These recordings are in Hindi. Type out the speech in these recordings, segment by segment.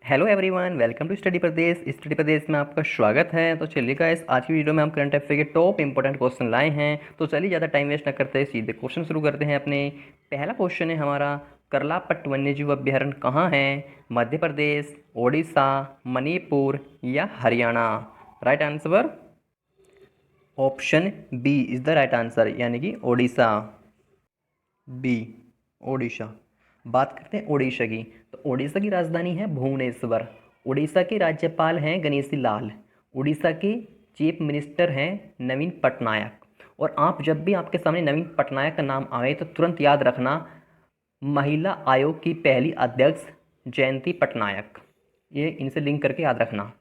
Hello everyone, welcome to Study Pradesh. Study Pradesh में आपका स्वागत है। तो चलिए गाइस, आज की वीडियो में हम करंट अफेयर के टॉप इंपॉर्टेंट क्वेश्चन लाए हैं। तो चलिए ज़्यादा टाइम वेस्ट न करते सीधे क्वेश्चन शुरू करते हैं अपने। पहला क्वेश्चन है हमारा, करलापट्ट वन्यजीव अभ्यारण्य कहाँ है? मध्य प्रदेश, ओडिशा, मणिपुर या Haryana? Right answer option B is the right answer, यानी कि ओडिशा। बी, ओडिशा। बात करते हैं ओडिशा की। तो ओडिशा की राजधानी है भुवनेश्वर। उड़ीसा के राज्यपाल हैं गणेशी लाल। उड़ीसा के चीफ मिनिस्टर हैं नवीन पटनायक। और आप जब भी आपके सामने नवीन पटनायक का नाम आए तो तुरंत याद रखना, महिला आयोग की पहली अध्यक्ष जयंती पटनायक। ये इनसे लिंक करके याद रखना।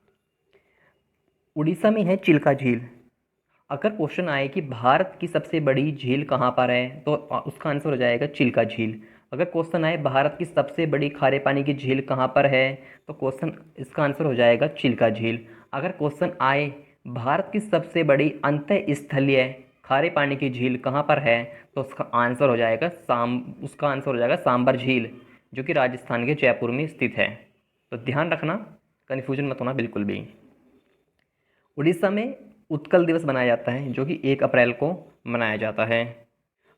उड़ीसा में है चिल्का झील। अगर क्वेश्चन आए कि भारत की सबसे बड़ी झील कहाँ पर है तो उसका आंसर हो जाएगा चिल्का झील। अगर क्वेश्चन आए भारत की सबसे बड़ी खारे पानी की झील कहाँ पर है तो क्वेश्चन इसका आंसर हो जाएगा चिल्का झील। अगर क्वेश्चन आए भारत की सबसे बड़ी अंतःस्थलीय खारे पानी की झील कहाँ पर है तो उसका आंसर हो जाएगा सांबर झील, जो कि राजस्थान के जयपुर में स्थित है। तो ध्यान रखना, कन्फ्यूजन मत होना बिल्कुल भी। उड़ीसा में उत्कल दिवस मनाया जाता है, जो कि 1 अप्रैल को मनाया जाता है।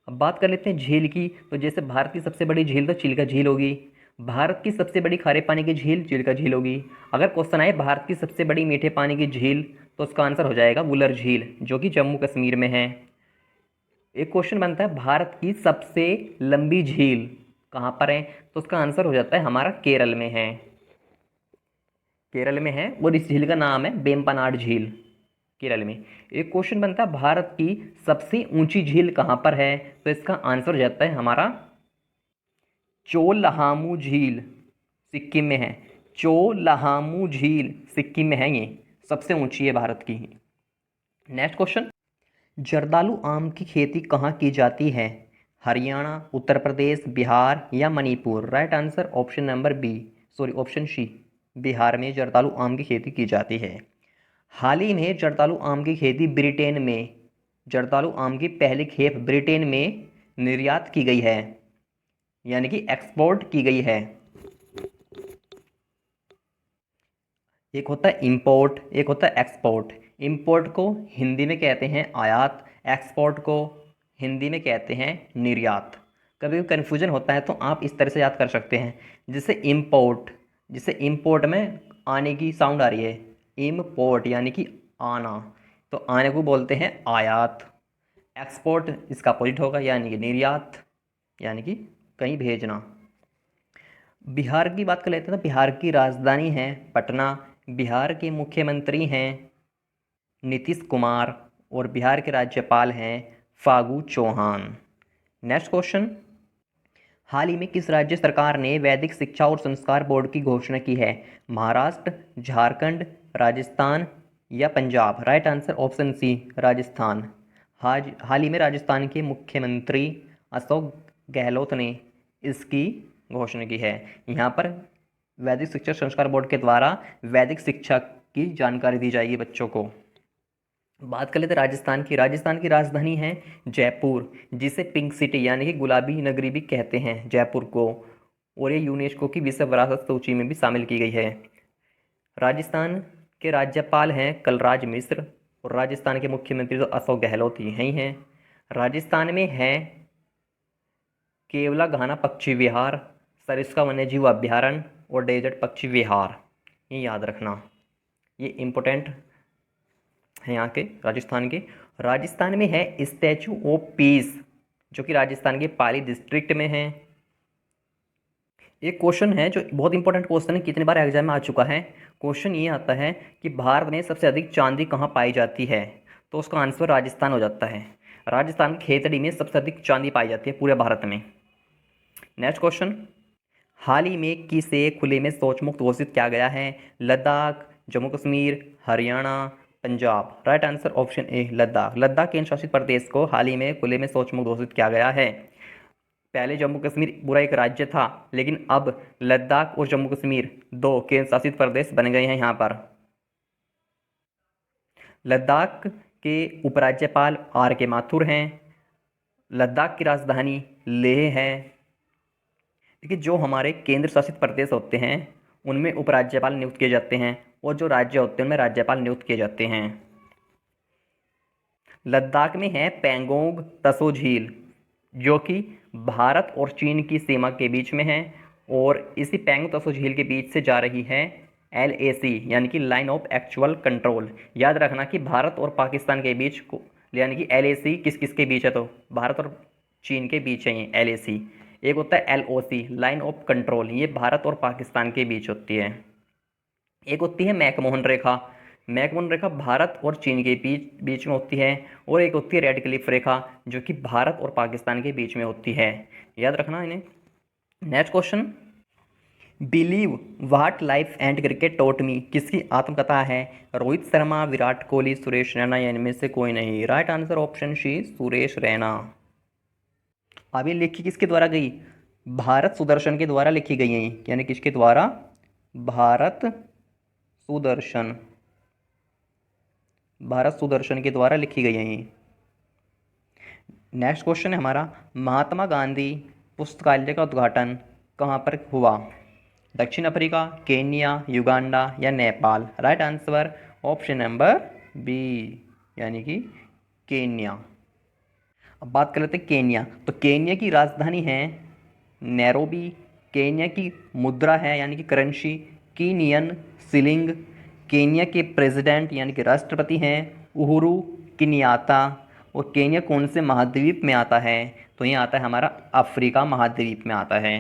अब बात कर लेते हैं झील की। तो जैसे भारत की सबसे बड़ी झील तो चिल्का झील होगी। भारत की सबसे बड़ी खारे पानी की झील चिल्का झील होगी। अगर क्वेश्चन आए भारत की सबसे बड़ी मीठे पानी की झील तो उसका आंसर हो जाएगा वुलर झील, जो कि जम्मू कश्मीर में है। एक क्वेश्चन बनता है भारत की सबसे लंबी झील कहाँ पर है तो उसका आंसर हो जाता है हमारा केरल में है। केरल में है और इस झील का नाम है वेम्पनाड झील, केरल में। एक क्वेश्चन बनता है भारत की सबसे ऊंची झील कहाँ पर है तो इसका आंसर हो जाता है हमारा चोलहामू झील, सिक्किम में है। चोलहामू झील सिक्किम में है, ये सबसे ऊंची है भारत की। नेक्स्ट क्वेश्चन, जर्दालू आम की खेती कहाँ की जाती है? हरियाणा, उत्तर प्रदेश, बिहार या Manipur? Right answer option C, Bihar में जर्दालू आम की खेती की जाती है। हाल ही में जर्दालू आम की खेती ब्रिटेन में, जर्दालू आम की पहली खेप ब्रिटेन में निर्यात की गई है, यानी कि एक्सपोर्ट की गई है। एक होता है इंपोर्ट, एक होता है एक्सपोर्ट। इंपोर्ट को हिंदी में कहते हैं आयात, एक्सपोर्ट को हिंदी में कहते हैं निर्यात। कभी भी कन्फ्यूजन होता है तो आप इस तरह से याद कर सकते हैं। जिसे इंपोर्ट में आने की साउंड आ रही है, इम्पोर्ट यानी कि आना, तो आने को बोलते हैं आयात। एक्सपोर्ट इसका अपोजिट होगा, यानी कि निर्यात, यानी कि कहीं भेजना। बिहार की बात कर लेते हैं तो बिहार की राजधानी है पटना। बिहार के मुख्यमंत्री हैं नीतीश कुमार और बिहार के राज्यपाल हैं फागू चौहान। नेक्स्ट क्वेश्चन, हाल ही में किस राज्य सरकार ने वैदिक शिक्षा और संस्कार बोर्ड की घोषणा की है? महाराष्ट्र, झारखंड, राजस्थान या Punjab? Right answer option C, Rajasthan. हाल ही में राजस्थान के मुख्यमंत्री अशोक गहलोत ने इसकी घोषणा की है। यहाँ पर वैदिक शिक्षा संस्कार बोर्ड के द्वारा वैदिक शिक्षा की जानकारी दी जाएगी बच्चों को। बात कर लेते हैं राजस्थान की। राजस्थान की राजधानी है जयपुर, जिसे पिंक सिटी यानी कि गुलाबी नगरी भी कहते हैं जयपुर को, और ये यूनेस्को की विश्व विरासत सूची में भी शामिल की गई है। राजस्थान के राज्यपाल हैं कलराज मिश्र और राजस्थान के मुख्यमंत्री तो अशोक गहलोत ही हैं। राजस्थान में है केवला घाना पक्षी विहार, सरिस्का वन्यजीव अभ्यारण्य और डेजर्ट पक्षी विहार। ये याद रखना, ये इम्पोर्टेंट है यहाँ के राजस्थान के। राजस्थान में है स्टैचू ऑफ पीस, जो कि राजस्थान के पाली डिस्ट्रिक्ट में है। एक क्वेश्चन है जो बहुत इंपॉर्टेंट क्वेश्चन है, कितने बार एग्जाम में आ चुका है। क्वेश्चन ये आता है कि भारत में सबसे अधिक चांदी कहाँ पाई जाती है तो उसका आंसर राजस्थान हो जाता है। राजस्थान खेतड़ी में सबसे अधिक चांदी पाई जाती है पूरे भारत में। नेक्स्ट क्वेश्चन, हाल ही में किसे खुले में शौच मुक्त घोषित किया गया है? Ladakh, Jammu Kashmir, Haryana, Punjab? Right answer option A, Ladakh. Ladakh केंद्र शासित प्रदेश को हाल ही में खुले में शौच मुक्त घोषित किया गया है। पहले जम्मू कश्मीर पूरा एक राज्य था, लेकिन अब लद्दाख और जम्मू कश्मीर 2 केंद्र शासित प्रदेश बन गए हैं। यहाँ पर लद्दाख के उपराज्यपाल आर के माथुर हैं। लद्दाख की राजधानी लेह है। देखिए, जो हमारे केंद्र शासित प्रदेश होते हैं उनमें उपराज्यपाल नियुक्त किए जाते हैं, और जो राज्य होते हैं उनमें राज्यपाल नियुक्त किए जाते हैं। लद्दाख में है पेंगोंग तसो झील, जो कि भारत और चीन की सीमा के बीच में है, और इसी पेंगोंग तसो झील के बीच से जा रही है LAC यानी कि लाइन ऑफ एक्चुअल कंट्रोल। याद रखना कि भारत और पाकिस्तान के बीच को यानी कि LAC किस किस के बीच है, तो भारत और चीन के बीच है ये LAC। एक होता है LOC लाइन ऑफ कंट्रोल, ये भारत और पाकिस्तान के बीच होती है। एक होती है मैकमोहन रेखा, मैकमोहन रेखा भारत और चीन के बीच बीच में होती है, और एक होती है रेड क्लिफ रेखा जो कि भारत और पाकिस्तान के बीच में होती है। याद रखना इन्हें। Next question, believe what life and cricket taught me किसकी आत्मकथा है? रोहित शर्मा, विराट कोहली, सुरेश रैना या इनमें से कोई नहीं। Right answer option C Suresh Raina. अब ये लिखी किसके द्वारा गई? भारत सुदर्शन के द्वारा लिखी गई है, यानी किसके द्वारा? भारत सुदर्शन, भारत सुदर्शन के द्वारा लिखी गई है ये। नेक्स्ट क्वेश्चन है हमारा, महात्मा गांधी पुस्तकालय का उद्घाटन कहाँ पर हुआ? दक्षिण अफ्रीका, केन्या, युगांडा या Nepal. Right answer option number B यानी कि केन्या। अब बात कर लेते हैं केन्या। तो केन्या की राजधानी है नैरोबी, केन्या की मुद्रा है यानी कि करेंसी कीनियन शिलिंग, केन्या के प्रेसिडेंट यानी कि राष्ट्रपति हैं उहुरु किनियाता, और केन्या कौन से महाद्वीप में आता है? तो ये आता है हमारा अफ्रीका महाद्वीप में आता है।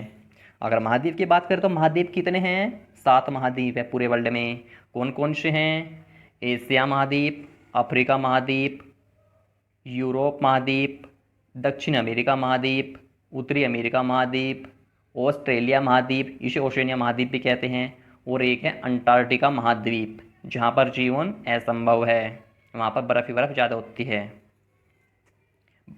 अगर महाद्वीप की बात करें तो महाद्वीप कितने हैं? 7 महाद्वीप है पूरे वर्ल्ड में। कौन कौन से हैं? एशिया महाद्वीप, अफ्रीका महाद्वीप, यूरोप महाद्वीप, दक्षिण अमेरिका महाद्वीप, उत्तरी अमेरिका महाद्वीप, ऑस्ट्रेलिया महाद्वीप, इसे ओशिनिया महाद्वीप भी कहते हैं, और एक है अंटार्कटिका महाद्वीप जहाँ पर जीवन असंभव है, वहाँ पर बर्फ़ ही बर्फ़ ज़्यादा होती है।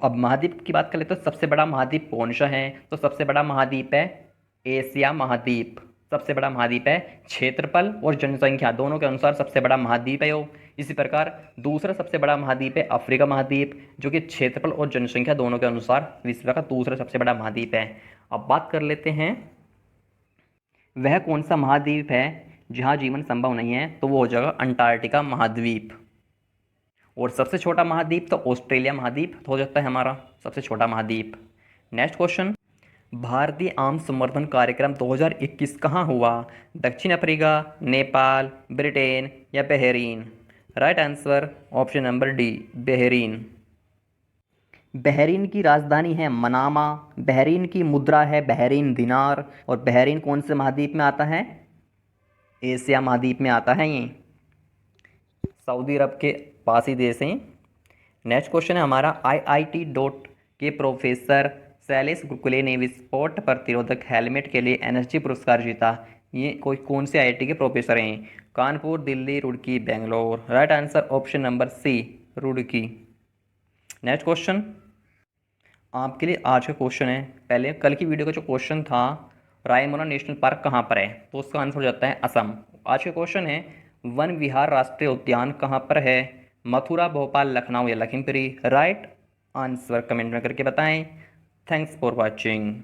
अब महाद्वीप की बात करें तो सबसे बड़ा महाद्वीप कौन सा है? तो सबसे बड़ा महाद्वीप है एशिया महाद्वीप। सबसे बड़ा महाद्वीप है, क्षेत्रफल और जनसंख्या दोनों के अनुसार सबसे बड़ा महाद्वीप है वो। इसी प्रकार दूसरा सबसे बड़ा महाद्वीप है अफ्रीका महाद्वीप, जो कि क्षेत्रफल और जनसंख्या दोनों के अनुसार विश्व का दूसरा सबसे बड़ा महाद्वीप है। अब बात कर लेते हैं वह कौन सा महाद्वीप है जहाँ जीवन संभव नहीं है, तो वो हो जाएगा अंटार्कटिका महाद्वीप। और सबसे छोटा महाद्वीप तो ऑस्ट्रेलिया महाद्वीप हो जाता है हमारा सबसे छोटा महाद्वीप। नेक्स्ट क्वेश्चन, भारतीय आम संवर्धन कार्यक्रम 2021 कहाँ हुआ? दक्षिण अफ्रीका, नेपाल, ब्रिटेन या Bahrain. Right answer option number D Bahrain. Bahrain की राजधानी है मनामा, बहरीन की मुद्रा है बहरीन दिनार, और बहरीन कौन से महाद्वीप में आता है? एशिया महाद्वीप में आता है ये, सऊदी अरब के पास ही देश हैं। नेक्स्ट क्वेश्चन है हमारा, IIT डॉट के प्रोफेसर शैलेश गुरुकुले ने विस्फोट प्रतिरोधक हेलमेट के लिए एनर्जी पुरस्कार जीता। ये कोई कौन से IIT के प्रोफेसर हैं? Kanpur, Delhi, Roorkee, Bangalore. Right answer option number C Roorkee. Next question आपके लिए आज का क्वेश्चन है, पहले कल की वीडियो का जो क्वेश्चन था रायमोना नेशनल पार्क कहाँ पर है, तो उसका आंसर हो जाता है असम। आज का क्वेश्चन है वन विहार राष्ट्रीय उद्यान कहाँ पर है? मथुरा, भोपाल, लखनऊ या लखीमपुरी। राइट आंसर कमेंट में करके बताएं। Thanks for watching.